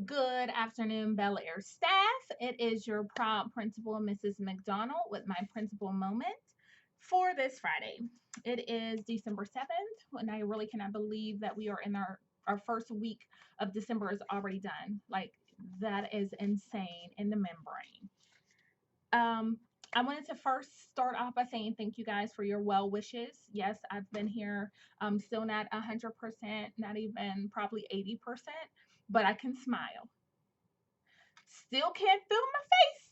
Good afternoon, Bel Air staff. It is your proud principal, Mrs. McDonald, with my principal moment for this Friday. It is December 7th, and I really cannot believe that we are in our first week of December is already done. Like, that is insane in the membrane. Um, I wanted to first start off by saying thank you guys for your well wishes. Yes, I've been here. Still not 100%, not even probably 80%, but I can smile. Still can't feel my face,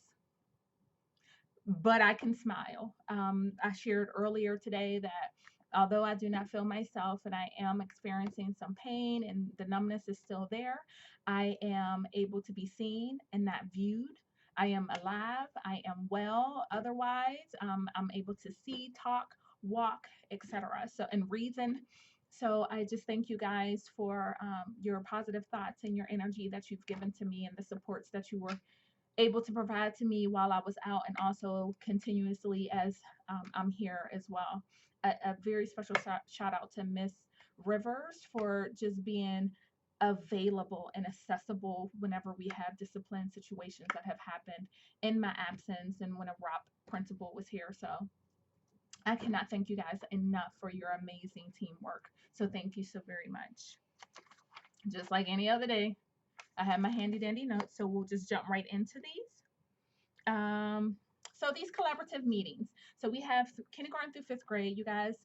but I can smile. I shared earlier today that although I do not feel myself and I am experiencing some pain and the numbness is still there, I am able to be seen and not viewed. I am alive. I am well. Otherwise, I'm able to see, talk, walk, etc. So, and reason. So, I just thank you guys for your positive thoughts and your energy that you've given to me and the supports that you were able to provide to me while I was out and also continuously as I'm here as well. A very special shout out to Miss Rivers for just being available and accessible whenever we have discipline situations that have happened in my absence and when a ROP principal was here. So I cannot thank you guys enough for your amazing teamwork. So thank you so very much. Just like any other day, I have my handy dandy notes, so we'll just jump right into these. Um, so these collaborative meetings. So we have kindergarten through fifth grade. You guys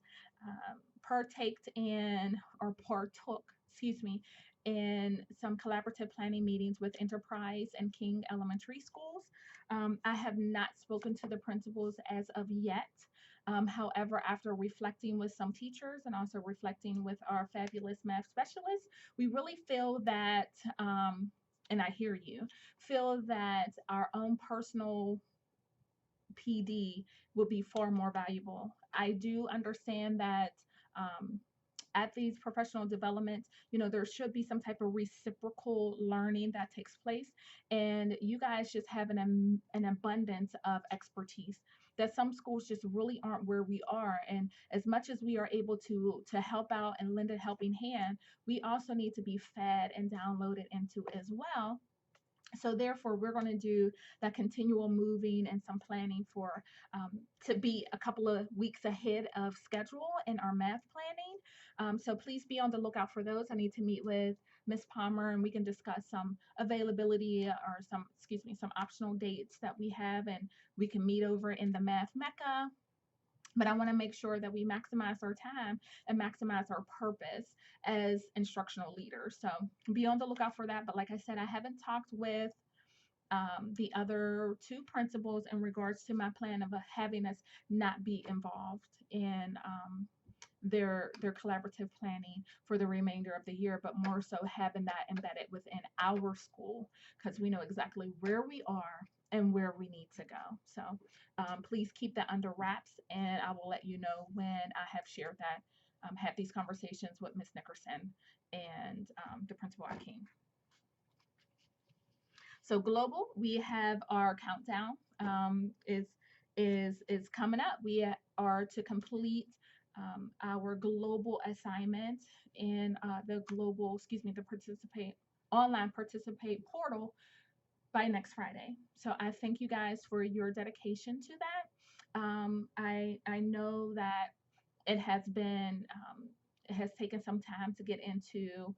partaked in or partook, excuse me, in some collaborative planning meetings with Enterprise and King Elementary Schools. I have not spoken to the principals as of yet. However, after reflecting with some teachers and also reflecting with our fabulous math specialists, we really feel that, and I hear you, feel that our own personal PD will be far more valuable. I do understand that um, at these professional developments, there should be some type of reciprocal learning that takes place. And you guys just have an abundance of expertise that some schools just really aren't where we are. And as much as we are able to help out and lend a helping hand, we also need to be fed and downloaded into as well. So therefore we're going to do that continual moving and some planning for to be a couple of weeks ahead of schedule in our math planning. So please be on the lookout for those. I need to meet with Miss Palmer and we can discuss some availability or some, excuse me, some optional dates that we have, and we can meet over in the math mecca. But I want to make sure that we maximize our time and maximize our purpose as instructional leaders. So be on the lookout for that. But like I said, I haven't talked with the other two principals in regards to my plan of having us not be involved in their collaborative planning for the remainder of the year, but more so having that embedded within our school because we know exactly where we are and where we need to go. So please keep that under wraps, and I will let you know when I have shared that. Had these conversations with Miss Nickerson and the principal Akeem. So global, we have our countdown is coming up. We are to complete our global assignment in the global, excuse me, the participate online participate portal by next Friday. So I thank you guys for your dedication to that. I know that it has been it has taken some time to get into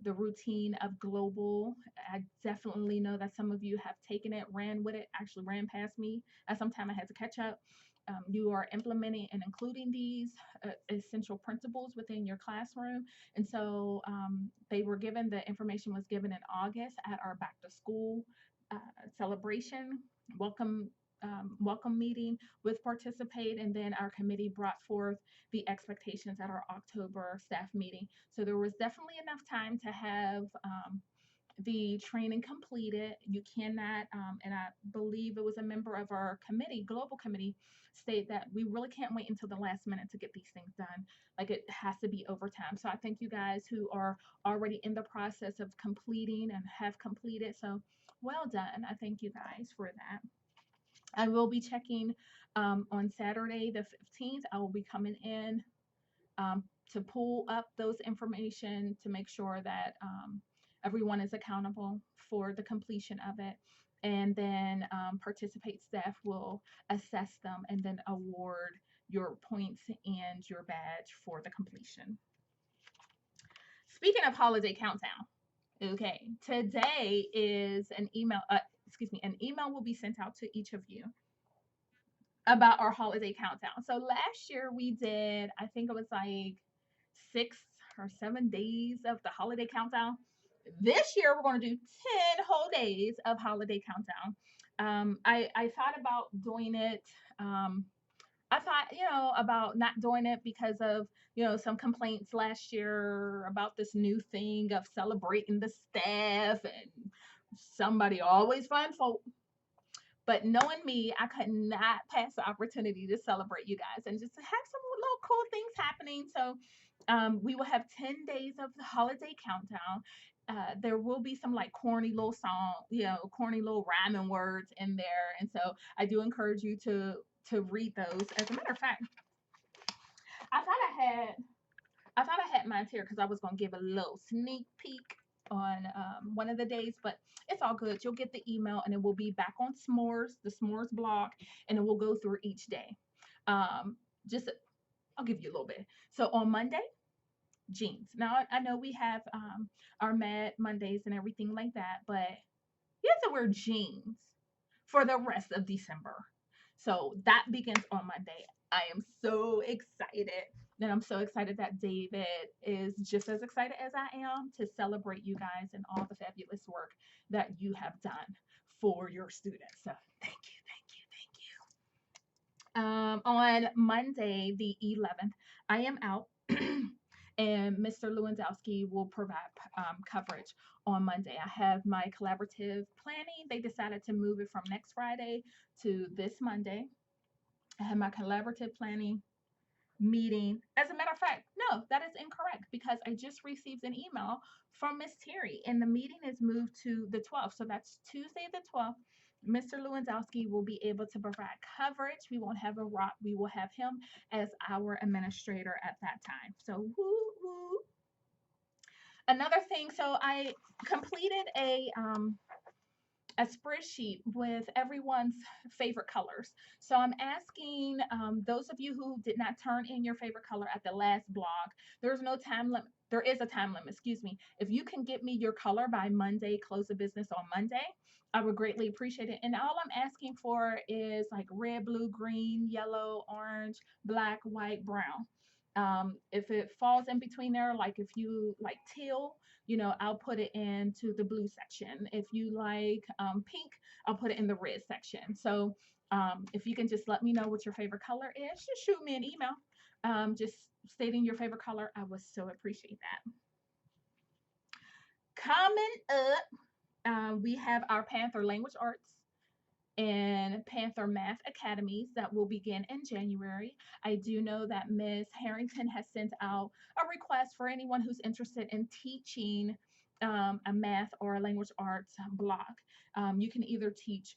the routine of global. I definitely know that some of you have taken it, ran with it, actually ran past me. At some time I had to catch up. You are implementing and including these essential principles within your classroom. And so they were given, the information was given in August at our back to school celebration, welcome meeting with Participate, and then our committee brought forth the expectations at our October staff meeting. So there was definitely enough time to have the training completed. You cannot, and I believe it was a member of our committee, global committee, state that we really can't wait until the last minute to get these things done. Like, it has to be overtime. So I thank you guys who are already in the process of completing and have completed. So well done. I thank you guys for that. I will be checking on Saturday, the 15th. I will be coming in, um, to pull up those information to make sure that, Everyone is accountable for the completion of it. And then participate staff will assess them and then award your points and your badge for the completion. Speaking of holiday countdown, okay, today is an email, an email will be sent out to each of you about our holiday countdown. So last year we did, I think it was like 6 or 7 days of the holiday countdown. This year we're going to do 10 whole days of holiday countdown. I thought about doing it. I thought, about not doing it because of, some complaints last year about this new thing of celebrating the staff and somebody always find fault. But knowing me, I could not pass the opportunity to celebrate you guys and just to have some little cool things happening. So we will have 10 days of the holiday countdown. There will be some like corny little song, corny little rhyming words in there. And so I do encourage you to read those. As a matter of fact, I thought I had mine here because I was gonna give a little sneak peek on one of the days, but it's all good. You'll get the email, and it will be back on S'mores, the S'mores blog, and it will go through each day. Just I'll give you a little bit. So on Monday, jeans. Now I know we have our Mad Mondays and everything like that, but you have to wear jeans for the rest of December. So that begins on Monday. I am so excited. And I'm so excited that David is just as excited as I am to celebrate you guys and all the fabulous work that you have done for your students. So thank you, thank you, thank you. On Monday, the 11th, I am out. And Mr. Lewandowski will provide coverage on Monday. I have my collaborative planning. They decided to move it from next Friday to this Monday. I have my collaborative planning meeting. As a matter of fact, no, that is incorrect because I just received an email from Miss Terry and the meeting is moved to the 12th. So that's Tuesday the 12th. Mr. Lewandowski will be able to provide coverage. We won't have a rock. We will have him as our administrator at that time. So woo woo. Another thing, so I completed a spreadsheet with everyone's favorite colors. So I'm asking those of you who did not turn in your favorite color at the last blog, there's no time limit. There is a time limit, excuse me. If you can get me your color by Monday, close of business on Monday, I would greatly appreciate it. And all I'm asking for is like red, blue, green, yellow, orange, black, white, brown. If it falls in between there, like if you like teal, I'll put it into the blue section. If you like pink, I'll put it in the red section. So if you can just let me know what your favorite color is, just shoot me an email. Just stating your favorite color. I would so appreciate that. Coming up, we have our Panther Language Arts and Panther Math Academies that will begin in January. I do know that Ms. Harrington has sent out a request for anyone who's interested in teaching a math or a language arts block. You can either teach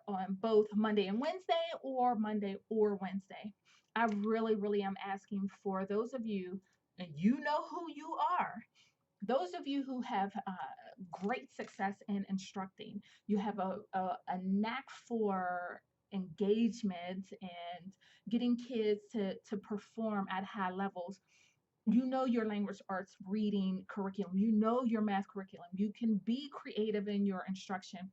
on both Monday and Wednesday or Monday or Wednesday. I really, really am asking for those of you, and you know who you are, those of you who have great success in instructing, you have a knack for engagement and getting kids to perform at high levels. You know your language arts reading curriculum, you know your math curriculum, you can be creative in your instruction.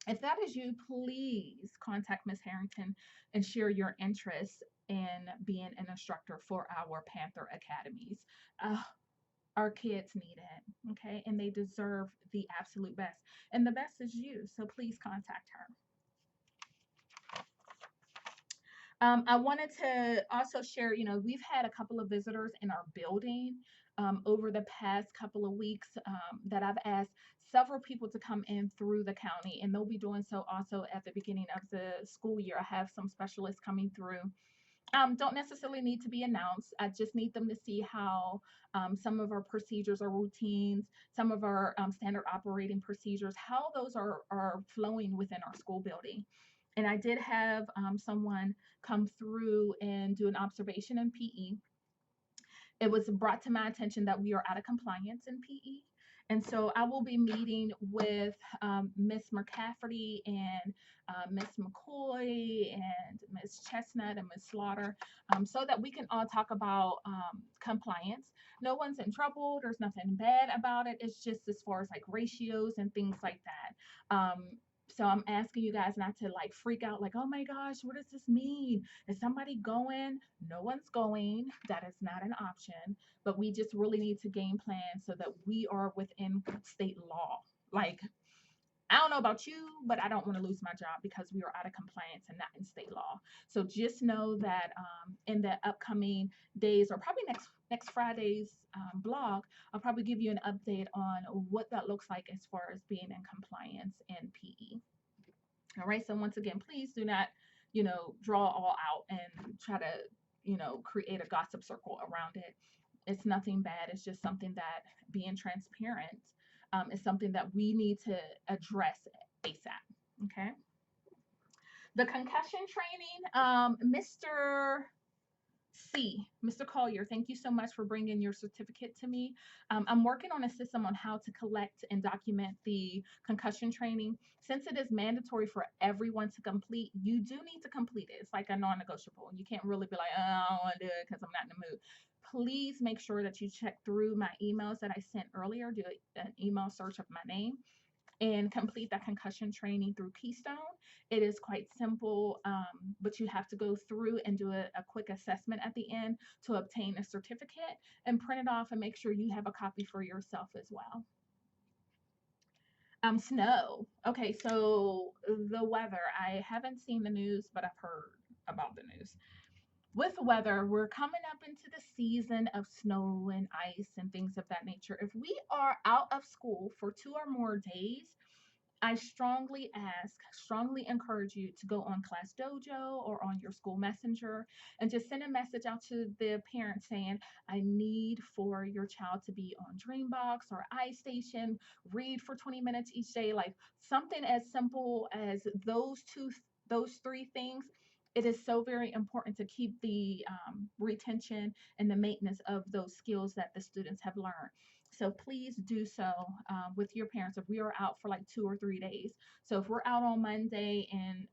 If that is you, please contact Ms. Harrington and share your interest in being an instructor for our Panther Academies. Our kids need it, okay? And they deserve the absolute best. And the best is you, so please contact her. I wanted to also share, we've had a couple of visitors in our building over the past couple of weeks that I've asked several people to come in through the county, and they'll be doing so also at the beginning of the school year. I have some specialists coming through. Don't necessarily need to be announced. I just need them to see how some of our procedures or routines, some of our standard operating procedures, how those are flowing within our school building. And I did have someone come through and do an observation in PE. It was brought to my attention that we are out of compliance in PE. And so I will be meeting with Miss McCafferty and Miss McCoy and Miss Chestnut and Miss Slaughter, so that we can all talk about compliance. No one's in trouble. There's nothing bad about it. It's just as far as like ratios and things like that. So I'm asking you guys not to like freak out, like, oh my gosh, what does this mean? Is somebody going? No one's going. That is not an option. But we just really need to game plan so that we are within state law. Like, I don't know about you, but I don't want to lose my job because we are out of compliance and not in state law. So just know that in the upcoming days, or probably next Friday's blog, I'll probably give you an update on what that looks like as far as being in compliance in PE. All right. So once again, please do not, draw all out and try to, create a gossip circle around it. It's nothing bad. It's just something that being transparent is something that we need to address ASAP. Okay. The concussion training, Mr. Collier, thank you so much for bringing your certificate to me. I'm working on a system on how to collect and document the concussion training. Since it is mandatory for everyone to complete, you do need to complete it. It's like a non-negotiable. You can't really be like, oh, I don't want to do it because I'm not in the mood. Please make sure that you check through my emails that I sent earlier, do an email search of my name, and complete that concussion training through Keystone. It is quite simple, but you have to go through and do a quick assessment at the end to obtain a certificate and print it off and make sure you have a copy for yourself as well. Snow. Okay, so the weather. I haven't seen the news, but I've heard about the news. With weather, we're coming up into the season of snow and ice and things of that nature. If we are out of school for 2 or more days, I strongly encourage you to go on Class Dojo or on your school messenger and just send a message out to the parents saying, I need for your child to be on Dreambox or iStation, read for 20 minutes each day, like something as simple as those three things. It is so very important to keep the retention and the maintenance of those skills that the students have learned. So please do so with your parents if we are out for like 2 or 3 days. So if we're out on Monday and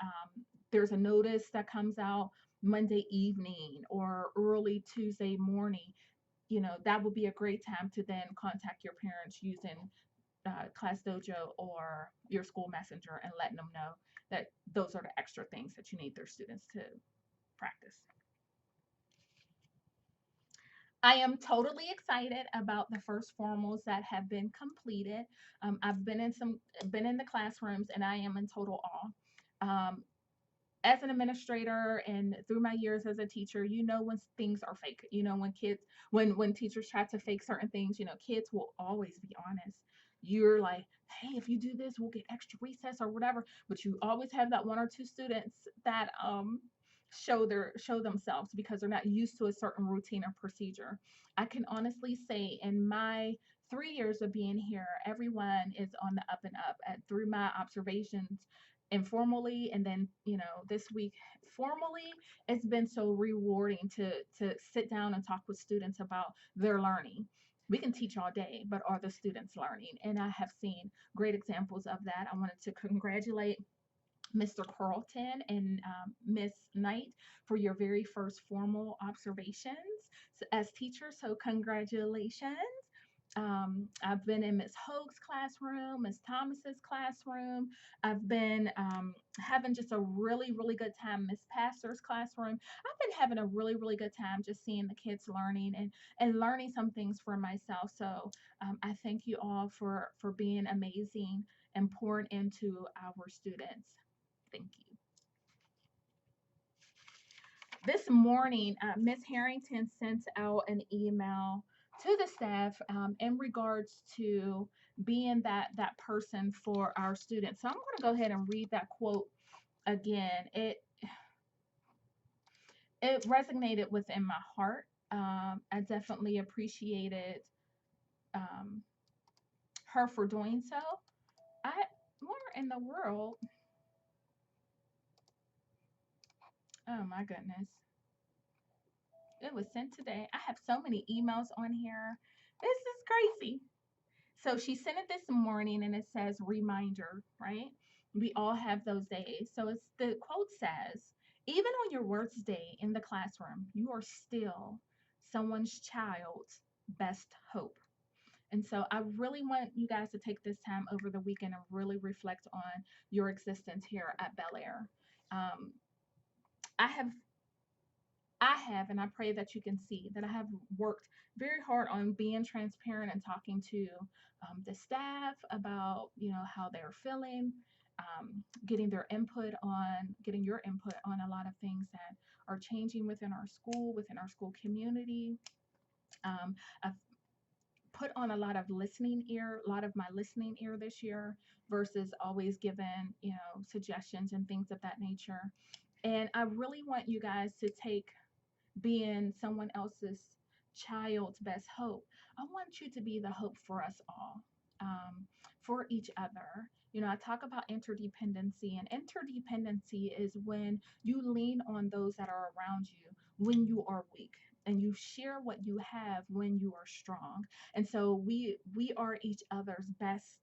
there's a notice that comes out Monday evening or early Tuesday morning, that would be a great time to then contact your parents using Class Dojo or your school messenger and letting them know that those are the extra things that you need their students to practice. I am totally excited about the first formals that have been completed. I've been in the classrooms, and I am in total awe. As an administrator and through my years as a teacher, when things are fake. When teachers try to fake certain things, kids will always be honest. You're like, hey, if you do this, we'll get extra recess or whatever. But you always have that one or two students that show themselves because they're not used to a certain routine or procedure. I can honestly say in my 3 years of being here, everyone is on the up and up. Through my observations, informally, and then this week formally, it's been so rewarding to sit down and talk with students about their learning. We can teach all day, but are the students learning? And I have seen great examples of that. I wanted to congratulate Mr. Carlton and Miss Knight for your very first formal observations as teachers. So congratulations. I've been in Miss Hoag's classroom, Miss Thomas's classroom. I've been having just a really, really good time. Miss Pastor's classroom. I've been having a really, really good time just seeing the kids learning and learning some things for myself. So I thank you all for being amazing and pouring into our students. Thank you. This morning, Ms. Harrington sent out an email to the staff in regards to being that person for our students. So I'm going to go ahead and read that quote again. It resonated within my heart. I definitely appreciated her for doing so. Where in the world? Oh my goodness. It was sent today. I have so many emails on here. This is crazy. So she sent it this morning and it says reminder, right? We all have those days. So it's the quote says, even on your worst day in the classroom, you are still someone's child's best hope. And so I really want you guys to take this time over the weekend and really reflect on your existence here at Bel Air. Um, I have and I pray that you can see that I have worked very hard on being transparent and talking to the staff about, how they're feeling, getting your input on a lot of things that are changing within our school community. I've put on a lot of my listening ear this year versus always giving, suggestions and things of that nature. And I really want you guys to take being someone else's child's best hope. I want you to be the hope for us all, for each other. I talk about interdependency, and interdependency is when you lean on those that are around you when you are weak. And you share what you have when you are strong. And so we are each other's best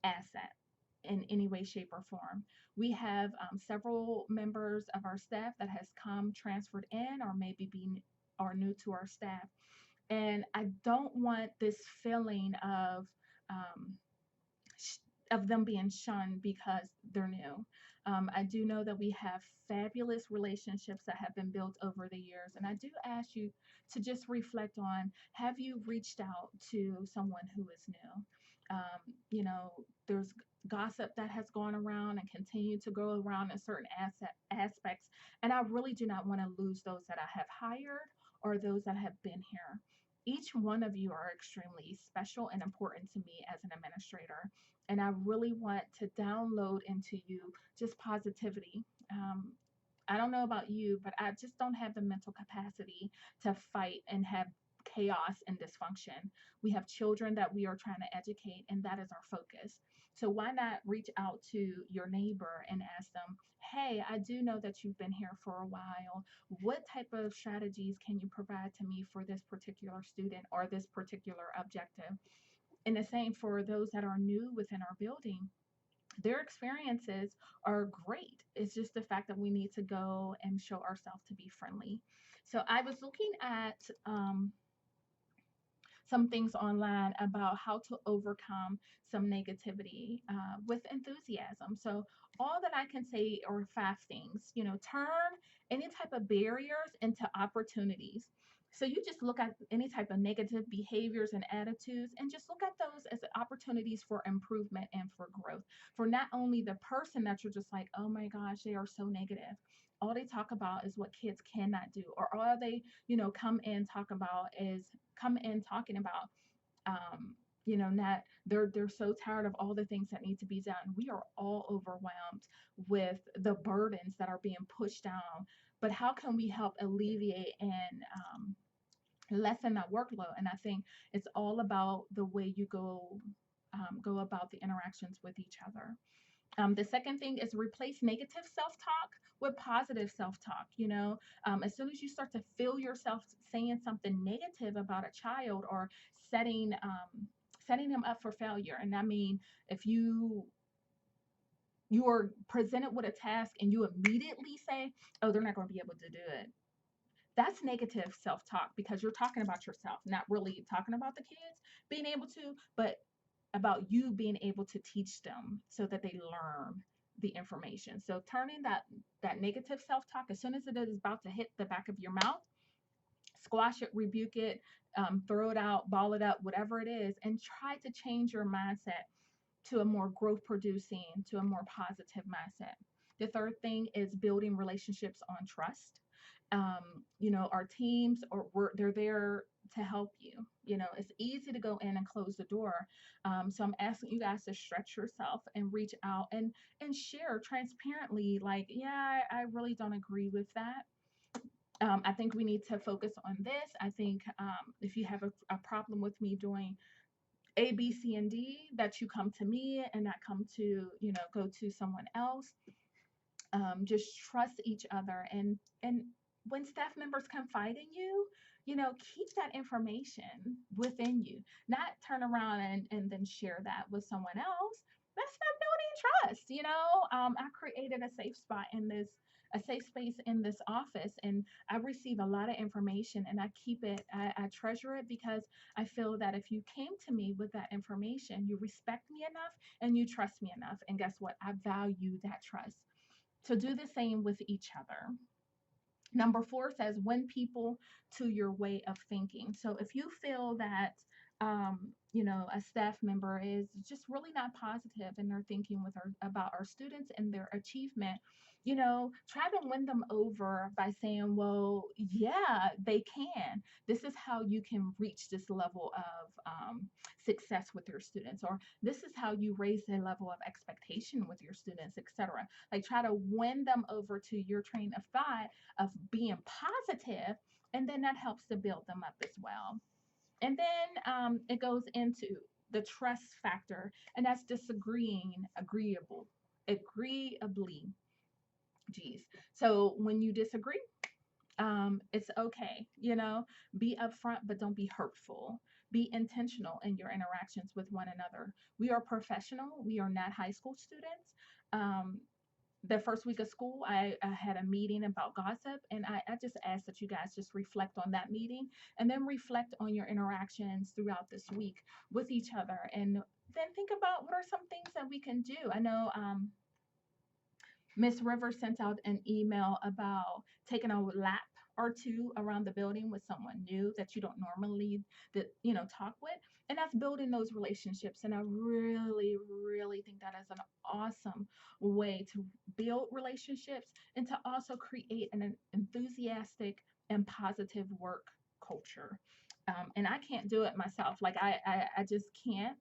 asset in any way, shape, or form. We have several members of our staff that has come transferred in or maybe being are new to our staff. And I don't want this feeling um, of them being shunned because they're new. I do know that we have fabulous relationships that have been built over the years. And I do ask you to just reflect on, have you reached out to someone who is new? There's gossip that has gone around and continue to go around in certain aspects. And I really do not want to lose those that I have hired or those that have been here. Each one of you are extremely special and important to me as an administrator. And I really want to download into you just positivity. Um, I don't know about you, but I just don't have the mental capacity to fight and have chaos and dysfunction. We have children that we are trying to educate, and that is our focus. So why not reach out to your neighbor and ask them, hey, I do know that you've been here for a while. What type of strategies can you provide to me for this particular student or this particular objective? And the same for those that are new within our building. Their experiences are great. It's just the fact that we need to go and show ourselves to be friendly. So I was looking at some things online about how to overcome some negativity with enthusiasm. So all that I can say are 5 things. Turn any type of barriers into opportunities. So you just look at any type of negative behaviors and attitudes and just look at those as opportunities for improvement and for growth. For not only the person that you're just like, oh my gosh, they are so negative. All they talk about is what kids cannot do, or all they, come in talking about not they're so tired of all the things that need to be done. We are all overwhelmed with the burdens that are being pushed down, but how can we help alleviate and lessen that workload? And I think it's all about the way you go about the interactions with each other. The second thing is replace negative self-talk with positive self-talk. As soon as you start to feel yourself saying something negative about a child or setting them up for failure, and I mean, if you are presented with a task and you immediately say, "Oh, they're not going to be able to do it," that's negative self-talk because you're talking about yourself, not really talking about the kids being able to, but about you being able to teach them so that they learn the information. So turning that negative self-talk, as soon as it is about to hit the back of your mouth, squash it, rebuke it, throw it out, ball it up, whatever it is, and try to change your mindset to a more growth producing, to a more positive mindset. The third thing is building relationships on trust. Our teams they're there to help you. It's easy to go in and close the door. So I'm asking you guys to stretch yourself and reach out and share transparently, like, yeah, I really don't agree with that. I think we need to focus on this. I think if you have a problem with me doing A, B, C, and D, that you come to me and not come to, go to someone else. Just trust each other. And when staff members confide in you, keep that information within you, not turn around and then share that with someone else. That's not building trust. I created a safe space in this office, and I receive a lot of information, and I keep it, I treasure it, because I feel that if you came to me with that information, you respect me enough and you trust me enough. And guess what? I value that trust. So do the same with each other. Number 4 says, win people to your way of thinking. So if you feel that, a staff member is just really not positive in their thinking about our students and their achievement, try to win them over by saying, well, yeah, they can. This is how you can reach this level of success with your students, or this is how you raise the level of expectation with your students, etc. Like, try to win them over to your train of thought of being positive, and then that helps to build them up as well. And then it goes into the trust factor, and that's disagreeing agreeably. Geez. So when you disagree, it's okay. Be upfront, but don't be hurtful. Be intentional in your interactions with one another. We are professional. We are not high school students. Um, the first week of school, I had a meeting about gossip, and I just asked that you guys just reflect on that meeting, and then reflect on your interactions throughout this week with each other, and then think about what are some things that we can do. I know Miss Rivers sent out an email about taking a lap or two around the building with someone new that you don't normally talk with, and that's building those relationships. And I really, really think that is an awesome way to build relationships and to also create an enthusiastic and positive work culture. And I can't do it myself. Like, I just can't.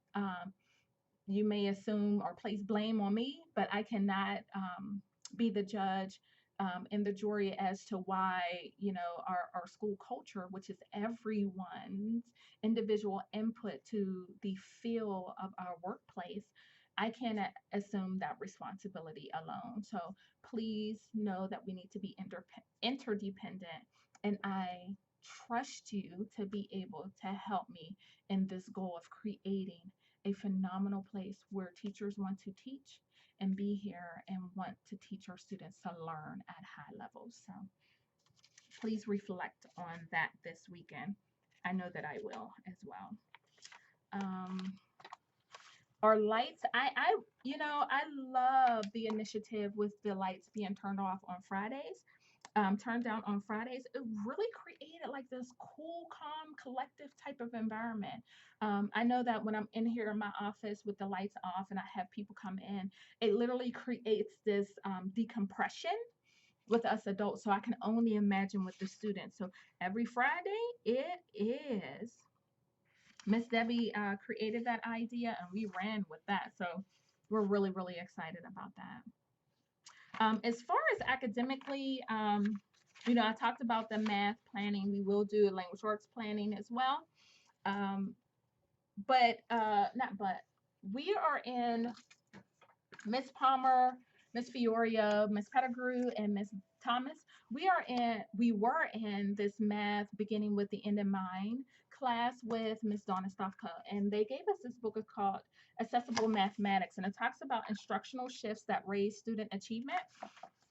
You may assume or place blame on me, but I cannot be the judge and the jury as to why, our school culture, which is everyone's individual input to the feel of our workplace, I cannot assume that responsibility alone. So please know that we need to be interdependent, and I trust you to be able to help me in this goal of creating a phenomenal place where teachers want to teach and be here and want to teach our students to learn at high levels. So please reflect on that this weekend. I know that I will as well. Um, our lights, I love the initiative with the lights being turned off on Fridays. Turned down on Fridays, it really created like this cool, calm, collective type of environment. I know that when I'm in here in my office with the lights off and I have people come in, it literally creates this decompression with us adults. So I can only imagine with the students. So every Friday, it is. Miss Debbie created that idea and we ran with that. So we're really, really excited about that. As far as academically, I talked about the math planning. We will do language arts planning as well. But not but we are in Miss Palmer, Miss Fioria, Miss Pettigrew, and Miss Thomas. We were in this math beginning with the end in mind class with Miss Donna Stofka, and they gave us this book called Accessible Mathematics, and it talks about instructional shifts that raise student achievement.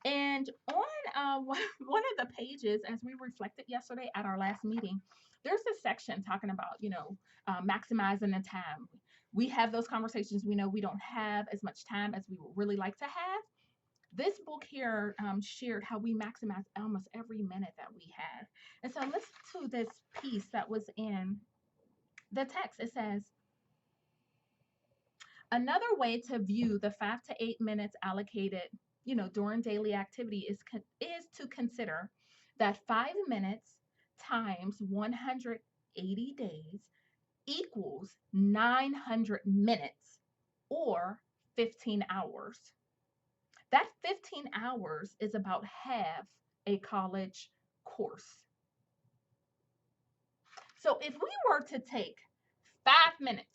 And on one of the pages, as we reflected yesterday at our last meeting, there's a section talking about, maximizing the time. We have those conversations. We know we don't have as much time as we would really like to have. This book here shared how we maximize almost every minute that we have. And so listen to this piece that was in the text. It says, another way to view the 5 to 8 minutes allocated, during daily activity is to consider that 5 minutes times 180 days equals 900 minutes or 15 hours. That 15 hours is about half a college course. So if we were to take 5 minutes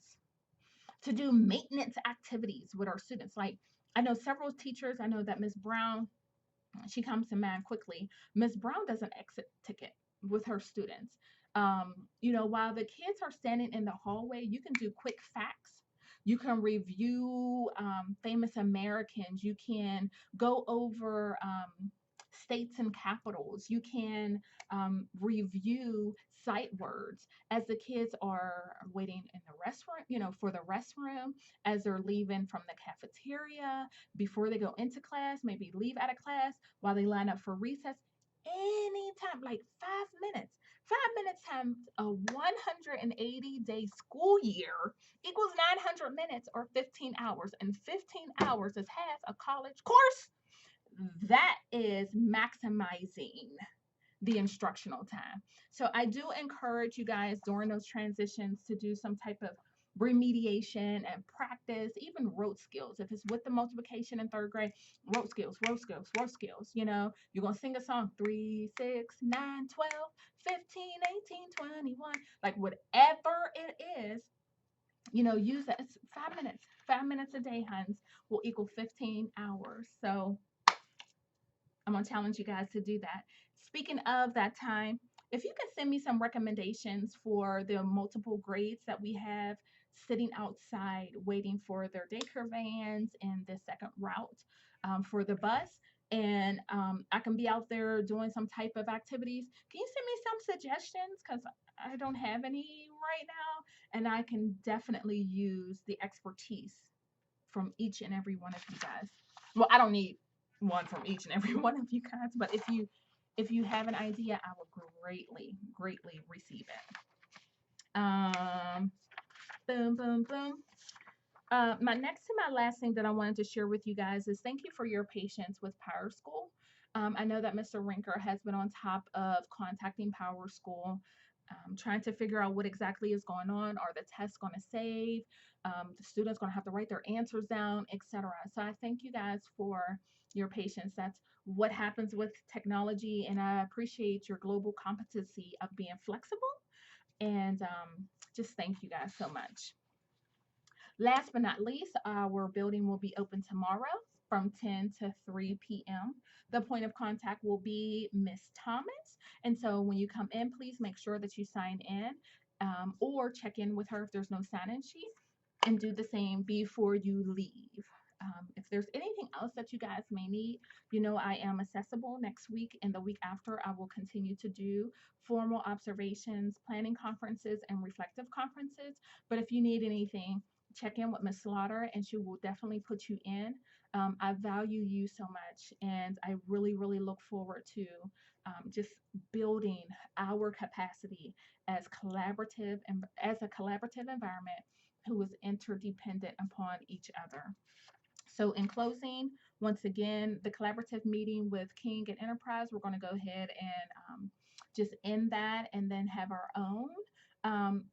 to do maintenance activities with our students, like I know several teachers, I know that Ms. Brown, she comes to mind quickly. Ms. Brown does an exit ticket with her students. You know, while the kids are standing in the hallway, you can do quick facts. You can review famous Americans. You can go over states and capitals. You can review sight words as the kids are waiting in the restroom, you know, for the restroom, as they're leaving from the cafeteria, before they go into class, maybe leave out of class, while they line up for recess. Anytime, like 5 minutes. 5 minutes times a 180-day school year equals 900 minutes or 15 hours. And 15 hours is half a college course. That is maximizing the instructional time. So I do encourage you guys during those transitions to do some type of remediation and practice, even rote skills. If it's with the multiplication in third grade, rote skills, rote skills, rote skills. You know, you're going to sing a song 3, 6, 9, 12, 15, 18, 21, like whatever it is. You know, use that. It's 5 minutes. 5 minutes a day, Huns, will equal 15 hours. So I'm going to challenge you guys to do that. Speaking of that time, if you can send me some recommendations for the multiple grades that we have sitting outside waiting for their daycare vans and the second route for the bus, and I can be out there doing some type of activities. Can you send me some suggestions? Because I don't have any right now, and I can definitely use the expertise from each and every one of you guys. Well, I don't need one from each and every one of you guys, but if you have an idea, I would greatly receive it. Boom, boom, boom. My next to my last thing that I wanted to share with you guys is thank you for your patience with Power School. I know that Mr. Rinker has been on top of contacting Power School, trying to figure out what exactly is going on. Are the tests going to save? The students going to have to write their answers down, etc. So I thank you guys for your patience. That's what happens with technology, and I appreciate your global competency of being flexible. And just thank you guys so much. Last but not least, our building will be open tomorrow from 10 to 3 p.m. The point of contact will be Miss Thomas. And so when you come in, please make sure that you sign in or check in with her if there's no sign-in sheet, and do the same before you leave. If there's anything else that you guys may need, you know I am accessible next week and the week after. I will continue to do formal observations, planning conferences, and reflective conferences. But if you need anything, check in with Miss Slaughter and she will definitely put you in. I value you so much, and I really look forward to just building our capacity as collaborative and as a collaborative environment who is interdependent upon each other. So in closing, once again, the collaborative meeting with King and Enterprise, we're going to go ahead and just end that and then have our own.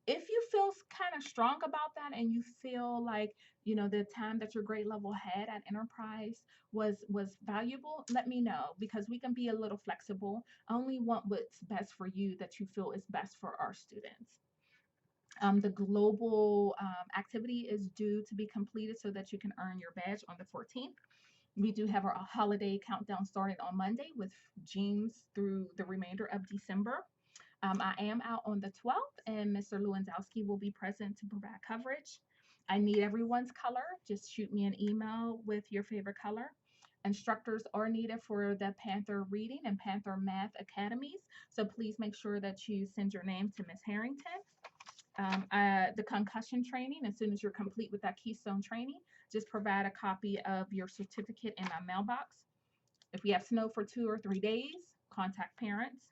If you feel kind of strong about that and you feel like, you know, the time that your grade level had at Enterprise was valuable, let me know, because we can be a little flexible. I only want what's best for you that you feel is best for our students. The global activity is due to be completed so that you can earn your badge on the 14th. We do have our holiday countdown starting on Monday with Jeans through the remainder of December. I am out on the 12th, and Mr. Lewandowski will be present to provide coverage. I need everyone's color. Just shoot me an email with your favorite color. Instructors are needed for the Panther Reading and Panther Math Academies, so please make sure that you send your name to Ms. Harrington. The concussion training, as soon as you're complete with that Keystone training, just provide a copy of your certificate in my mailbox. If we have snow for 2 or 3 days, contact parents.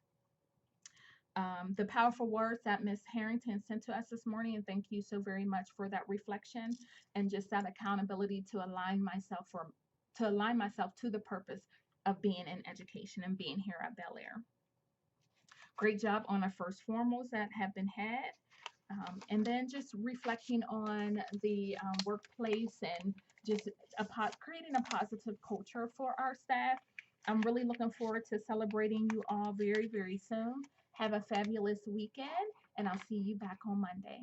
The powerful words that Ms. Harrington sent to us this morning, and thank you so very much for that reflection and just that accountability to align myself to the purpose of being in education and being here at Bel Air. Great job on our first formals that have been had. And then just reflecting on the workplace and just creating a positive culture for our staff. I'm really looking forward to celebrating you all very soon. Have a fabulous weekend, and I'll see you back on Monday.